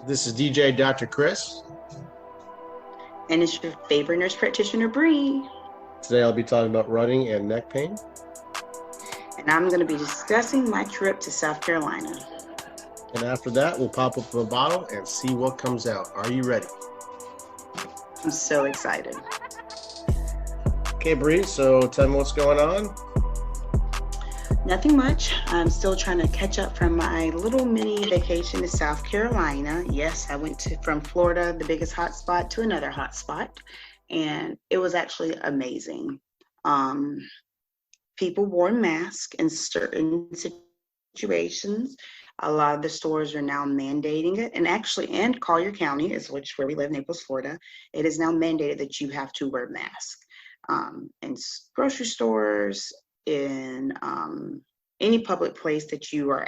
This is DJ Dr. Chris. And it's your favorite nurse practitioner, Bri. Today I'll be talking about running and neck pain. And I'm going to be discussing my trip to South Carolina. And after that, we'll pop up a bottle and see what comes out. Are you ready? I'm so excited. Okay, Bri, so tell me what's going on. Nothing much. I'm still trying to catch up from my little mini vacation to South Carolina. Yes, I went from Florida, the biggest hot spot, to another hot spot. And it was actually amazing. People wore masks in certain situations. A lot of the stores are now mandating it. And Collier County is where we live, Naples, Florida. It is now mandated that you have to wear a mask. In grocery stores, in any public place that you are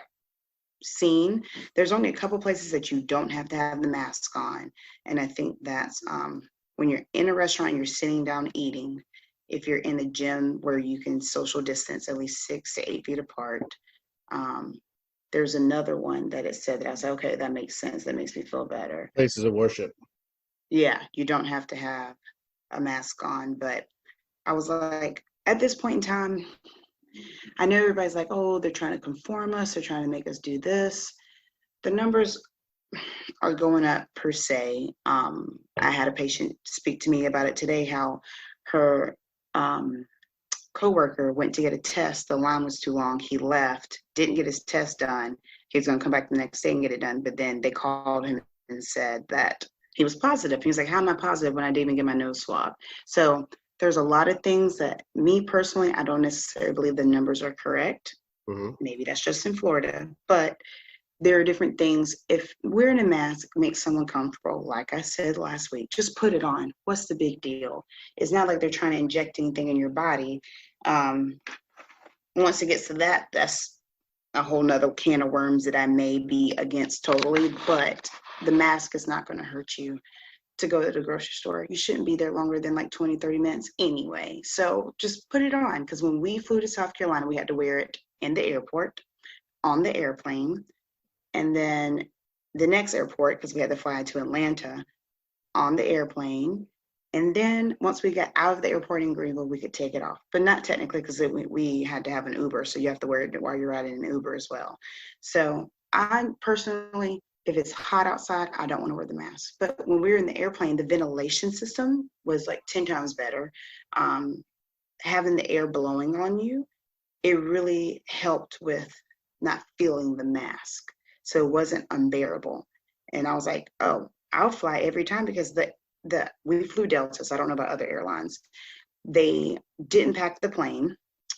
seen, there's only a couple places that you don't have to have the mask on. And I think that's when you're in a restaurant, you're sitting down eating. If you're in a gym where you can social distance at least 6 to 8 feet apart. There's another one that it said that I was like, okay, that makes sense. That makes me feel better. Places of worship. Yeah, you don't have to have a mask on. But I was like, at this point in time, I know everybody's like, oh, they're trying to conform us. They're trying to make us do this. The numbers are going up per se. I had a patient speak to me about it today, how her coworker went to get a test. The line was too long. He left, didn't get his test done. He was going to come back the next day and get it done. But then they called him and said that he was positive. He was like, how am I positive when I didn't even get my nose swab? So there's a lot of things that me personally, I don't necessarily believe the numbers are correct. Mm-hmm. Maybe that's just in Florida, but there are different things. If wearing a mask makes someone comfortable, like I said last week, just put it on. What's the big deal? It's not like they're trying to inject anything in your body. Once it gets to that, that's a whole nother can of worms that I may be against totally, but the mask is not going to hurt you to go to the grocery store. You shouldn't be there longer than like 20, 30 minutes anyway. So just put it on, because when we flew to South Carolina, we had to wear it in the airport, on the airplane, and then the next airport, because we had to fly to Atlanta, on the airplane. And then once we got out of the airport in Greenville, we could take it off. But not technically, because we had to have an Uber. So you have to wear it while you're riding an Uber as well. So I personally, if it's hot outside, I don't want to wear the mask. But when we were in the airplane, the ventilation system was like 10 times better. Having the air blowing on you, it really helped with not feeling the mask. So it wasn't unbearable. And I was like, oh, I'll fly every time, because we flew Delta, so I don't know about other airlines. They didn't pack the plane.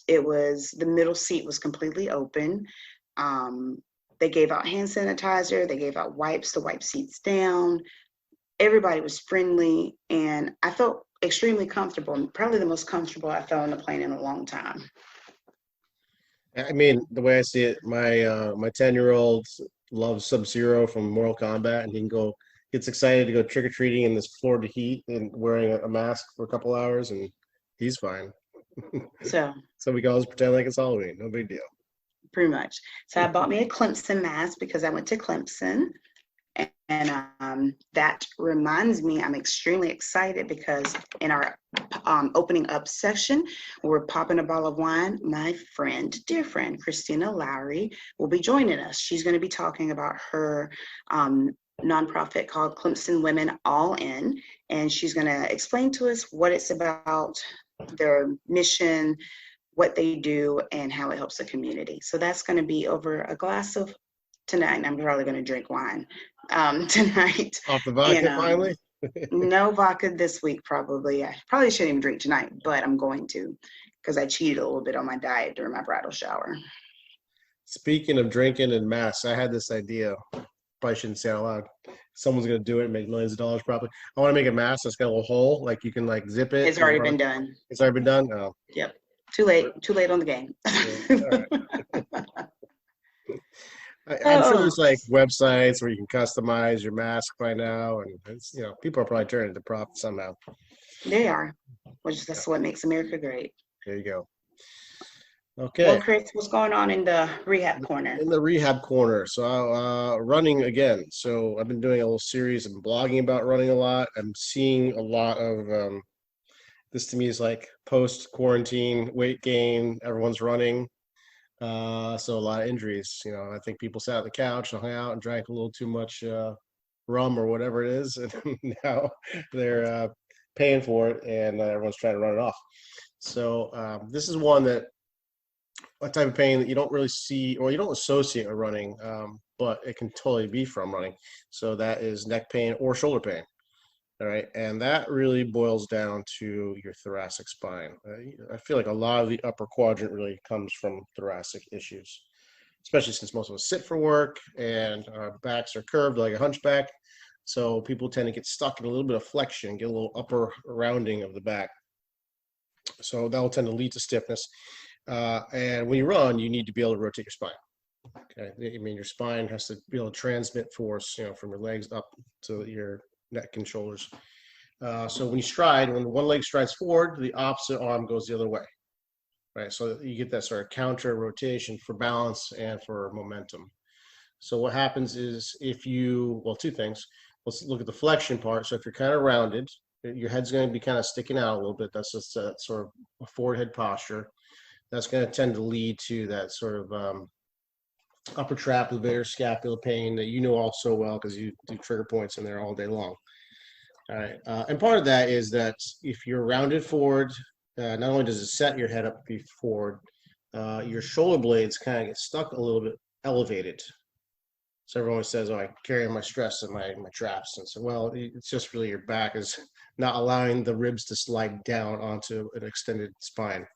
It was, the middle seat was completely open. They gave out hand sanitizer. They gave out wipes to wipe seats down. Everybody was friendly, and I felt extremely comfortable. Probably the most comfortable I felt on the plane in a long time. I mean, the way I see it, my 10-year-old loves Sub-Zero from Mortal Kombat, and he gets excited to go trick-or-treating in this Florida heat and wearing a mask for a couple hours, and he's fine. So we can always pretend like it's Halloween. No big deal. Pretty much. So I bought me a Clemson mask because I went to Clemson. And that reminds me, I'm extremely excited because in our opening up session, we're popping a bottle of wine. My dear friend, Kristina Loughrey, will be joining us. She's going to be talking about her nonprofit called Clemson Women All In. And she's going to explain to us what it's about, their mission, what they do, and how it helps the community. So that's going to be over a glass of tonight. I'm probably going to drink wine tonight. Off the vodka, finally? No vodka this week, probably. I probably shouldn't even drink tonight, but I'm going to, because I cheated a little bit on my diet during my bridal shower. Speaking of drinking and masks, I had this idea. Probably shouldn't say it out loud. Someone's going to do it and make millions of dollars probably. I want to make a mask that's got a little hole, like you can like zip it. It's already been done. It's already been done? Oh. Yep. Too late on the game. Yeah. All right. I'm sure there's like websites where you can customize your mask by now, and it's, people are probably turning to profit somehow. They are, which that's what makes America great. There you go. Okay, Well, Chris, what's going on in the rehab corner? in the rehab corner. So, running again. So, I've been doing a little series and blogging about running a lot. I'm seeing a lot of this to me is like post quarantine weight gain. Everyone's running. So a lot of injuries. I think people sat on the couch and hung out and drank a little too much rum or whatever it is, and now they're paying for it, and everyone's trying to run it off. So this is one that a type of pain that you don't really see or you don't associate with running, but it can totally be from running. So that is neck pain or shoulder pain. All right, and that really boils down to your thoracic spine. I feel like a lot of the upper quadrant really comes from thoracic issues, especially since most of us sit for work and our backs are curved like a hunchback. So people tend to get stuck in a little bit of flexion, get a little upper rounding of the back. So that will tend to lead to stiffness. And when you run, you need to be able to rotate your spine. Okay, I mean your spine has to be able to transmit force, from your legs up to your neck and shoulders. So when you stride, when one leg strides forward, the opposite arm goes the other way, right? So you get that sort of counter rotation for balance and for momentum. So what happens is two things. Let's look at the flexion part. So if you're kind of rounded, your head's going to be kind of sticking out a little bit. That's just a sort of a forward head posture. That's going to tend to lead to that sort of upper trapezoidal scapula pain that you know all so well because you do trigger points in there all day long. All right, and part of that is that if you're rounded forward, not only does it set your head up to be forward, your shoulder blades kind of get stuck a little bit elevated. So everyone always says, "Oh, I carry my stress in my traps," and so well, it's just really your back is not allowing the ribs to slide down onto an extended spine.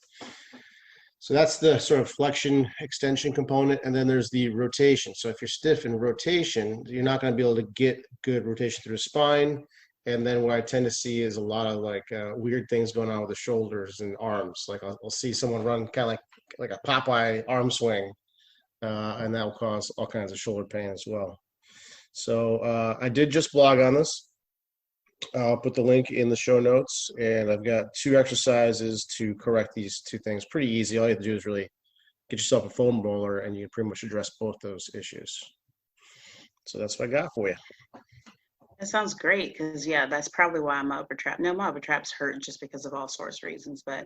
So that's the sort of flexion extension component. And then there's the rotation. So if you're stiff in rotation, you're not going to be able to get good rotation through the spine. And then what I tend to see is a lot of weird things going on with the shoulders and arms. Like I'll see someone run kind of like a Popeye arm swing, and that will cause all kinds of shoulder pain as well. So I did just blog on this. I'll put the link in the show notes, and I've got 2 exercises to correct these 2 things. Pretty easy. All you have to do is really get yourself a foam roller, and you can pretty much address both those issues. So that's what I got for you. That sounds great because, yeah, that's probably why my upper trap. No, my upper traps hurt just because of all sorts of reasons, but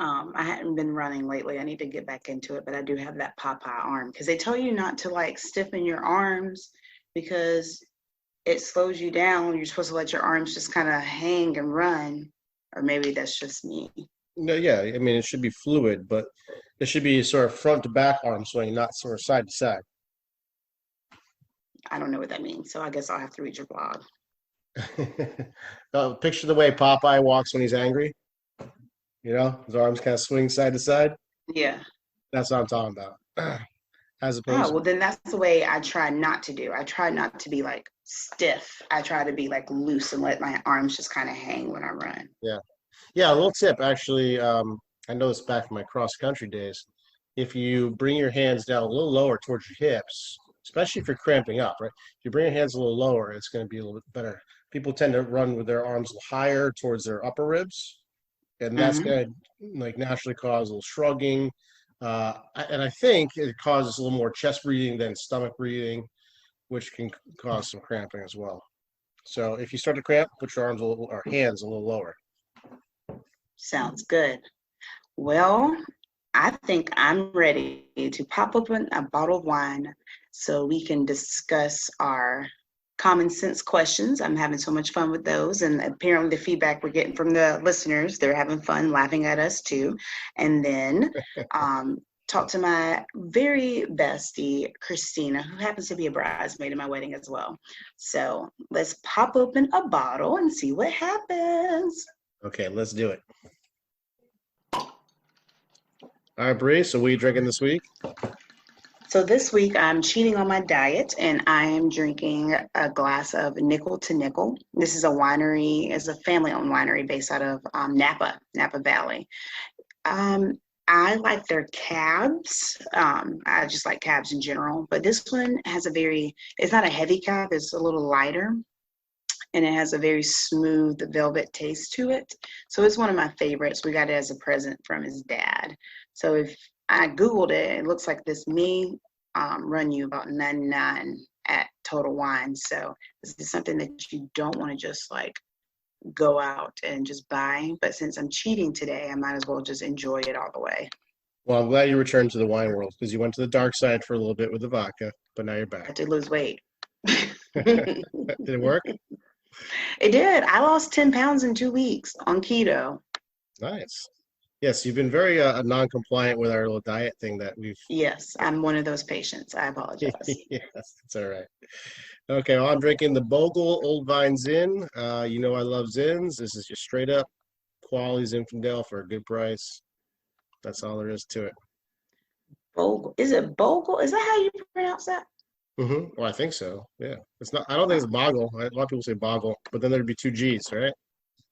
I hadn't been running lately. I need to get back into it, but I do have that Popeye arm because they tell you not to stiffen your arms because it slows you down. You're supposed to let your arms just kind of hang and run, or maybe that's just me. No, yeah, I mean, it should be fluid, but it should be sort of front to back arm swing, not sort of side to side. I don't know what that means, so I guess I'll have to read your blog. Picture the way Popeye walks when he's angry. His arms kind of swing side to side. Yeah. That's what I'm talking about. As Oh, opposed well, then that's the way I try not to do. I try not to be stiff. I try to be loose and let my arms just kind of hang when I run. Yeah. Yeah, a little tip, actually. I know this back from my cross-country days. If you bring your hands down a little lower towards your hips, especially if you're cramping up, right? If you bring your hands a little lower, it's going to be a little bit better. People tend to run with their arms higher towards their upper ribs, and that's going to naturally cause a little shrugging. And I think it causes a little more chest breathing than stomach breathing, which can cause some cramping as well. So if you start to cramp, put your hands a little lower. Sounds good. Well, I think I'm ready to pop open a bottle of wine so we can discuss our common sense questions. I'm having so much fun with those, and apparently the feedback we're getting from the listeners, they're having fun laughing at us too. And then talk to my very bestie, Kristina, who happens to be a bridesmaid in my wedding as well. So let's pop open a bottle and see what happens. Okay, let's do it. All right, Bri, so what are you drinking this week? So this week I'm cheating on my diet and I am drinking a glass of Nickel to Nickel. This is a winery, it's a family-owned winery based out of Napa Valley. I like their cabs. I just like cabs in general, but this one has it's not a heavy cab, it's a little lighter. And it has a very smooth velvet taste to it. So it's one of my favorites. We got it as a present from his dad. So if I Googled it. It looks like this may run you about 99 at Total Wine. So this is something that you don't want to just like go out and just buy. But since I'm cheating today, I might as well just enjoy it all the way. Well, I'm glad you returned to the wine world because you went to the dark side for a little bit with the vodka, but now you're I back. had to lose weight. Did it work? It did. I lost 10 pounds in 2 weeks on keto. Nice. Yes, you've been very non-compliant with our little diet thing that we've. Yes, I'm one of those patients. I apologize. Yes, it's all right. Okay, well, I'm drinking the Bogle Old Vine Zin. You know I love Zins. This is just straight up quality Zinfandel for a good price. That's all there is to it. Bogle. Is it Bogle? Is that how you pronounce that? Well, I think so. Yeah, it's not. I don't think it's Boggle. A lot of people say Boggle, but then there'd be two G's, right?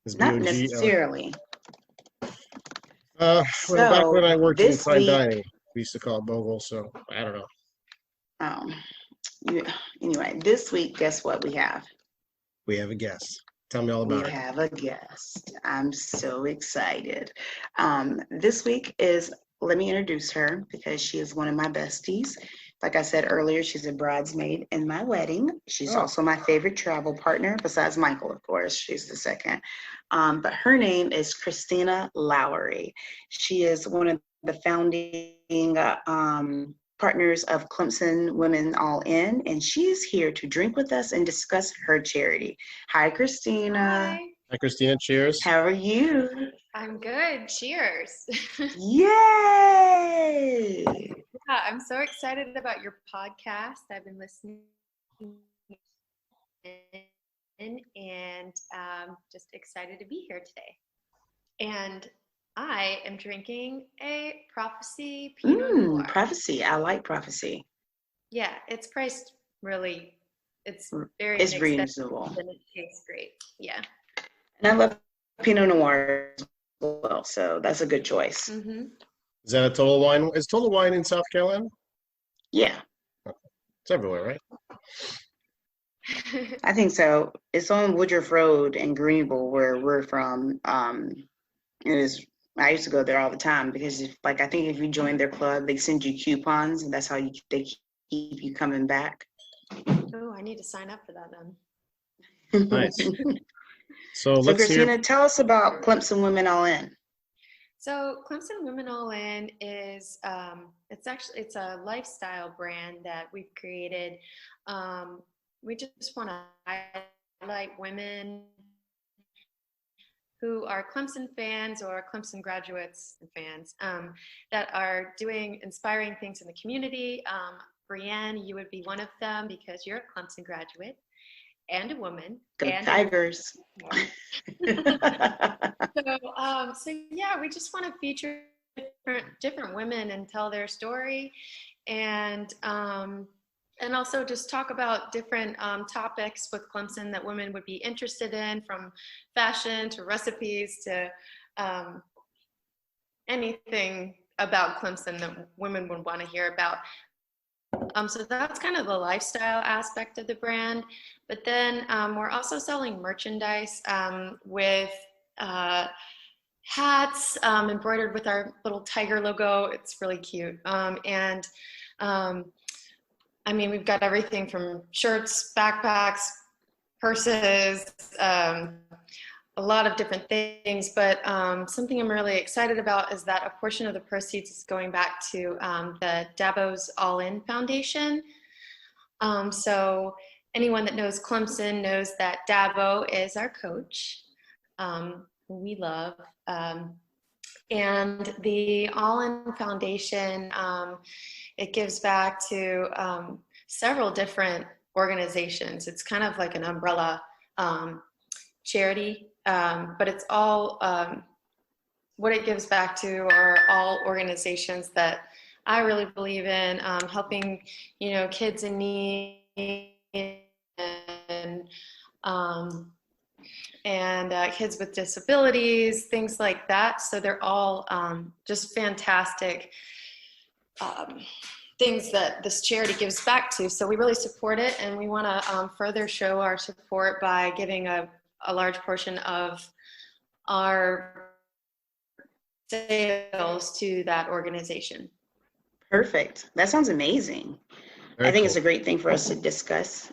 It's Not Bogl. necessarily. Well, back when I So worked in this fine week, dining, we used to call it Bogle. So I don't know. um, anyway, this week, guess what we have? We have a guest. Tell me all We about it. have a guest. I'm so excited. This week is, let me introduce her because she is one of my besties. Like I said earlier, she's a bridesmaid in my wedding. She's Oh, also my favorite travel partner, besides Michael, of course. She's the second. But her name is Kristina Loughrey. She is one of the founding partners of Clemson Women All In, and she's here to drink with us and discuss her charity. Hi, Kristina. Hi, hi, Christina. Cheers. How are you? I'm good. Cheers. Yay! Yeah, I'm so excited about your podcast. I've been listening in and just excited to be here today. And I am drinking a Prophecy Pinot Noir. Prophecy. I like prophecy. Yeah, it's priced really, it's very It's inexpensive reasonable. and it tastes great. Yeah. And I love Pinot Noir as well, so that's a good choice. Mm-hmm. Is that a Total Wine? Is Total Wine in South Carolina? Yeah, It's everywhere, right? I think so. It's on Woodruff Road in Greenville, where we're from. It is. I used to go there all the time because, I think if you join their club, they send you coupons, and that's how they keep you coming back. Oh, I need to sign up for that then. Nice. So So, let's hear. Kristina, tell us about Clemson Women All In. So Clemson Women All In is it's a lifestyle brand that we've created. We just want to highlight women who are Clemson fans or Clemson graduates and fans that are doing inspiring things in the community. Brienne, you would be one of them because you're a Clemson graduate and a woman. Go and Tigers. So yeah, we just want to feature different women and tell their story, and also just talk about different topics with Clemson that women would be interested in, from fashion to recipes to anything about Clemson that women would want to hear about. So that's kind of the lifestyle aspect of the brand. But then we're also selling merchandise with hats embroidered with our little tiger logo. It's really cute. I mean, we've got everything from shirts, backpacks, purses, a lot of different things. But something I'm really excited about is that a portion of the proceeds is going back to the Dabo's All In Foundation. So anyone that knows Clemson knows that Dabo is our coach, who we love. And the All In Foundation, it gives back to several different organizations. It's kind of like an umbrella charity, but it's all, what it gives back to are all organizations that I really believe in, helping, kids in need and kids with disabilities, things like that. So they're all just fantastic things that this charity gives back to. So we really support it, and we want to further show our support by giving a large portion of our sales to that organization. Perfect. That sounds amazing. Very I think cool. it's a great thing for us to discuss.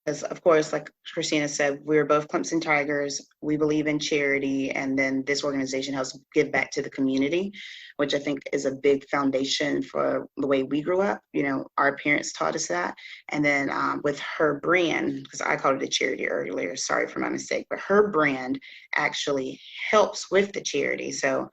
Because of course, like Kristina said, we're both Clemson Tigers. We believe in charity, and then this organization helps give back to the community, which I think is a big foundation for the way we grew up. You know, our parents taught us that. And then with her brand, because I called it a charity earlier, sorry for my mistake, but her brand actually helps with the charity. So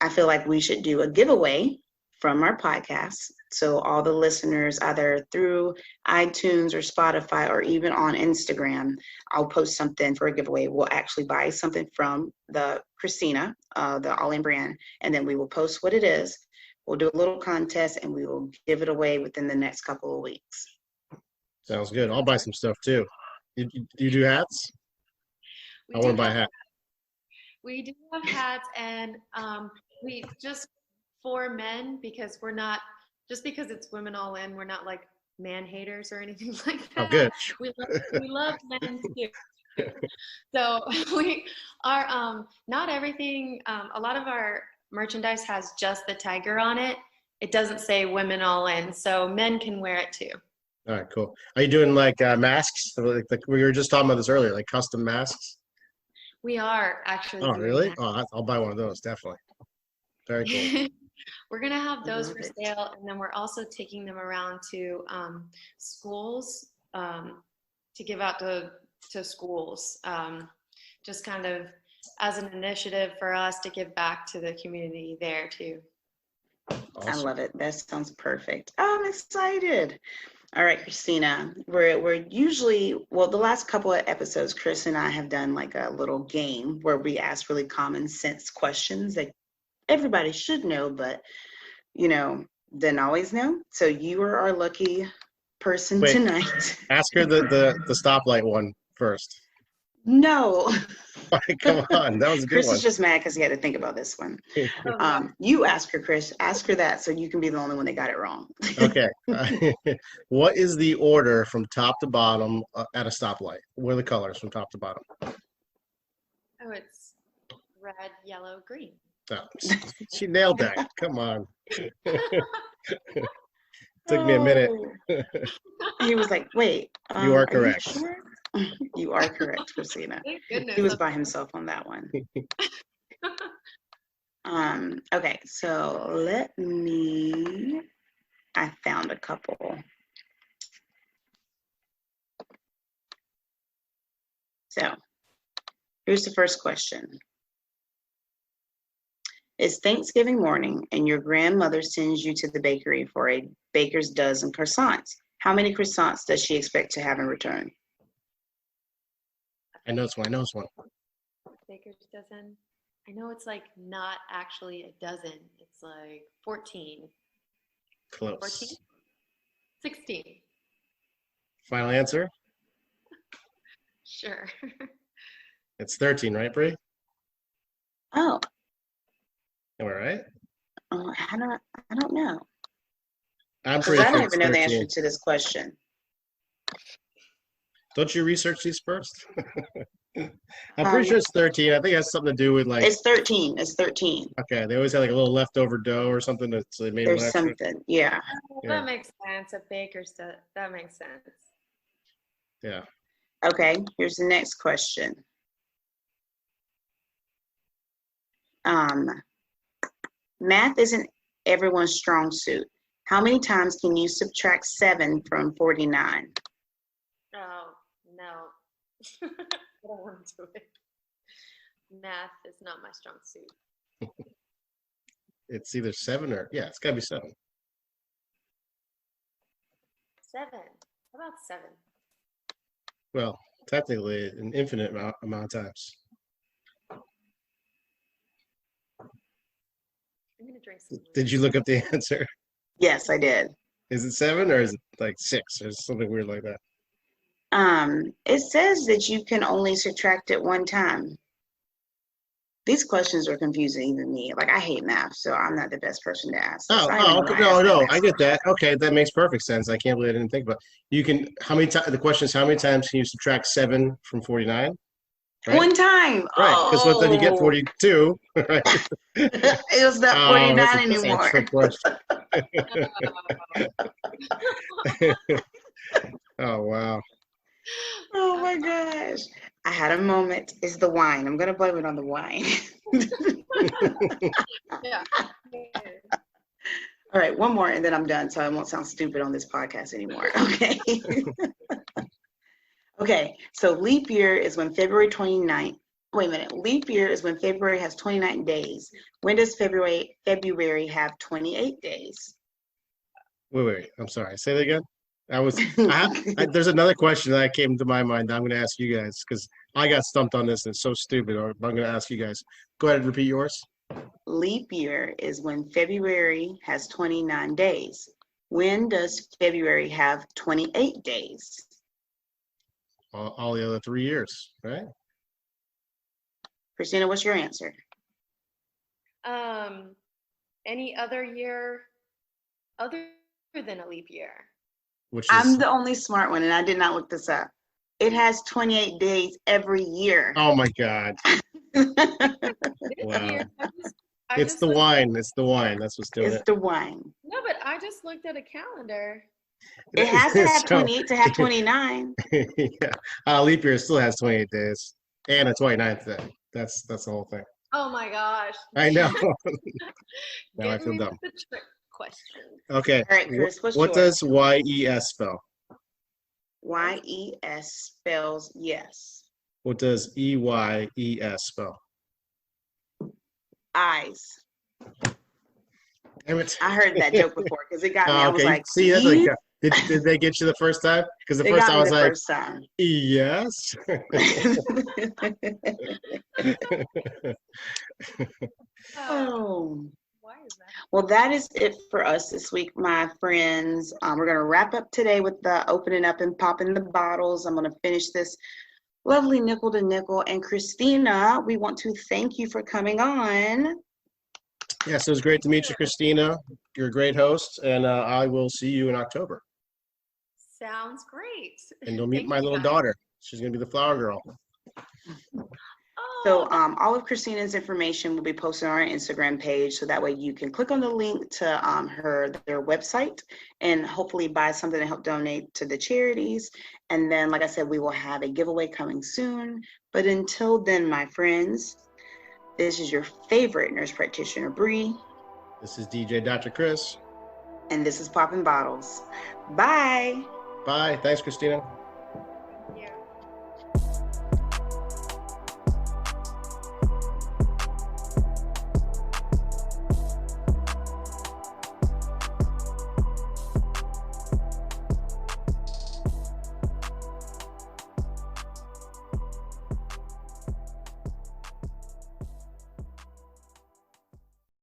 I feel like we should do a giveaway from our podcast. So all the listeners, either through iTunes or Spotify or even on Instagram, I'll post something for a giveaway. We'll actually buy something from the Kristina, the All In brand, and then we will post what it is. We'll do a little contest and we will give it away within the next couple of weeks. Sounds good. I'll buy some stuff too. You do hats? I want to buy a hat. We do have hats, and we just for men, because we're not, just because it's Women All In, we're not like man haters or anything like that. Oh, good. We love men too. So we are not everything. A lot of our merchandise has just the tiger on it. It doesn't say Women All In, so men can wear it too. All right, cool. Are you doing like masks? Like we were just talking about this earlier, like custom masks? We are actually. Oh, doing really? that. Oh, I'll buy one of those, definitely. Very cool. We're gonna have those Love for it. sale, and then we're also taking them around to schools to give out to schools, just kind of as an initiative for us to give back to the community there too. I love it. That sounds perfect. Oh, I'm excited. All right, Kristina, we're usually, well, the last couple of episodes, Chris and I have done like a little game where we ask really common sense questions that everybody should know, but, you know, didn't always know. So you are our lucky person Wait. tonight. Ask her the stoplight one first. No. Come on, that was a good Chris one. is just mad because he had to think about this one. You ask her, Chris. Ask her that so you can be the only one that got it wrong. Okay. What is the order from top to bottom at a stoplight? What are the colors from top to bottom? Oh, it's red, yellow, green. Oh, she nailed that. Come on. Took me a minute. He was like, wait. You are correct. You sure? You are correct, Kristina. Thank goodness. He was by himself on that one. Okay, so I found a couple. So here's the first question. It's Thanksgiving morning and your grandmother sends you to the bakery for a baker's dozen croissants. How many croissants does she expect to have in return? I know it's one. Baker's dozen. I know it's like not actually a dozen. It's like 14. Close. 14? 16. Final answer? Sure. It's 13, right, Bri? Oh, Am I right? I don't know. I'm 'Cause pretty I sure don't it's even know the 13. answer to this question. Don't you research these first? I'm pretty sure it's 13. I think it has something to do with like, It's 13. It's 13. okay, they always have like a little leftover dough or something that so they made one There's extra. something. Yeah. Oh, Yeah. that makes sense. A baker's that makes sense. Yeah. Okay, here's the next question. Math isn't everyone's strong suit. How many times can you subtract 7 from 49? Oh, no. I don't want to do it. Math is not my strong suit. It's either 7 or, yeah, it's got to be 7. 7. How about 7? Well, technically, an infinite amount of times. I'm going to drink some. Did you look up the answer? Yes, I did. Is it 7 or is it like 6 or something weird like that? It says that you can only subtract it one time. These questions are confusing even me. Like, I hate math, so I'm not the best person to ask. Oh, okay. No, I get that. Okay, that makes perfect sense. I can't believe I didn't think about it. You can, how many times, the question is how many times can you subtract 7 from 49? right? One time. Right, because what then you get Oh, 42, right? it was not Oh, 49 that's a anymore. trick question. Oh, wow. Oh my gosh. I had a moment. It's the wine. I'm going to blame it on the wine. Yeah. All right, one more and then I'm done so I won't sound stupid on this podcast anymore. Okay. Okay, so leap year is when February 29th. Wait a minute. Leap year is when February has 29 days. When does February have 28 days? Wait. I'm sorry. Say that again. There's another question that came to my mind that I'm going to ask you guys because I got stumped on this and it's so stupid. But I'm going to ask you guys. Go ahead and repeat yours. Leap year is when February has 29 days. When does February have 28 days? All the other 3 years, right? Kristina, what's your answer? Any other year other than a leap year? Which I'm is, the only smart one and I did not look this up. It has 28 days every year. oh my God. This Wow. year, It's the wine. It's the wine. That's what's doing It's it. the wine. No, but I just looked at a calendar. It has to have So, 28 to have 29. yeah. Leap year still has 28 days and a 29th day. That's the whole thing. Oh my gosh. I know. Now I Get feel me dumb. with the trick question. Okay. All right, Chris, what's What yours? does YES spell? YES spells yes. What does EYES spell? Eyes. Damn it. I heard that joke before because it got me. I was Okay. like, See, that's like, did they get you the first time? Because the they first got time I me was the like, first time. yes. Oh. Why is that? Well, that is it for us this week, my friends. We're going to wrap up today with the opening up and popping the bottles. I'm going to finish this lovely nickel to nickel. And Kristina, we want to thank you for coming on. Yes, it was great to meet you, Kristina. You're a great host, and I will see you in October. Sounds great. And you'll meet Thank my you, little guys. daughter. She's going to be the flower girl. So Oh, all of Kristina's information will be posted on our Instagram page. So that way you can click on the link to their website and hopefully buy something to help donate to the charities. And then, like I said, we will have a giveaway coming soon. But until then, my friends, this is your favorite nurse practitioner, Bri. This is DJ Dr. Chris. And this is Poppin' Bottles. Bye. Bye. Thanks, Kristina.